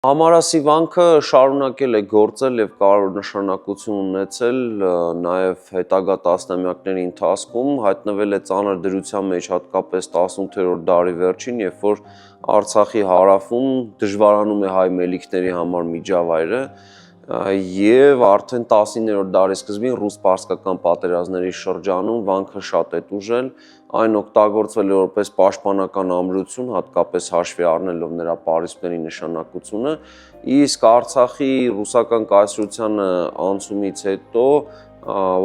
Համարասի վանքը շարունակել է գործել եւ կարևոր նշանակություն ունեցել նաեւ հետագա տասնամյակների ընթացքում, հայտնվել է ծանր դրության մեջ հատկապես 18-րդ դարի վերջին, երբ որ Արցախի հարավում դժվարանում է հայ մելիքների համար միջավայրը եւ արդեն 19-րդ դարի սկզբին ռուս-պարսկական պատերազմների շրջանում վանքը շատ է տուժել, այն օգտագործվել է որպես պաշտպանական ամրություն, հատկապես հաշվի առնելով նրա պարիսպների նշանակությունը, իսկ Արցախի ռուսական կայսրությանը անցումից հետո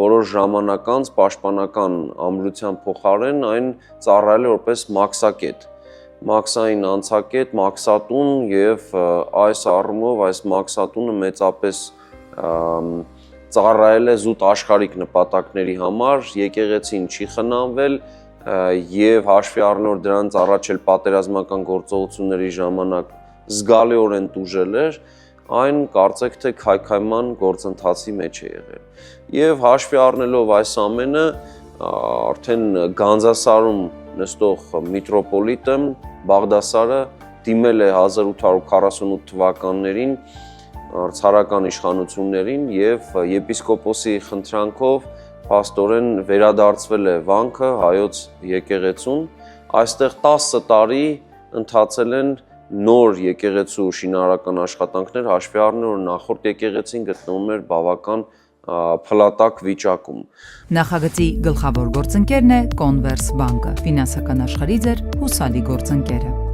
որոշ ժամանակ անց պաշտպանական ամրության փոխարեն այն ծառայել է որպես մաքսակետ, մաքսային անցակետ, մաքսատուն եւ այս առումով այս մաքսատունը մեծապես ծառայել է զուտ աշխարհիկ նպատակների համար, եկեղեցին չի խնամվել եւ հաշվի առնելով դրանց առաջ էլ պատերազմական գործողությունների ժամանակ զգալիորեն տուժել էր, այն կարծեք թե քայքայման գործընթացի մեջ է եղել։ Եվ հաշվի առնելով այս ամենը, արդեն Գանձասարում նստող միտրոպոլիտը Բաղդասարը դիմել է 1848 թվականներին ցարական իշխանություններին եւ եպիսկոպոսի խնդրանքով փաստորեն վերադարձվել է վանքը հայոց եկեղեցուն, այստեղ 10 տարի ընթացել են նոր եկեղեցու շինարարական աշխատանքներ, հաշվի առնելով որ նախորդ եկեղեցին գտնվում էր բավական փլատակ վիճակում։ Նախագծի գլխավոր գործընկերն է Converse բանկը, ֆինանսական աշխարհի ձեր հուսալի գործընկերը։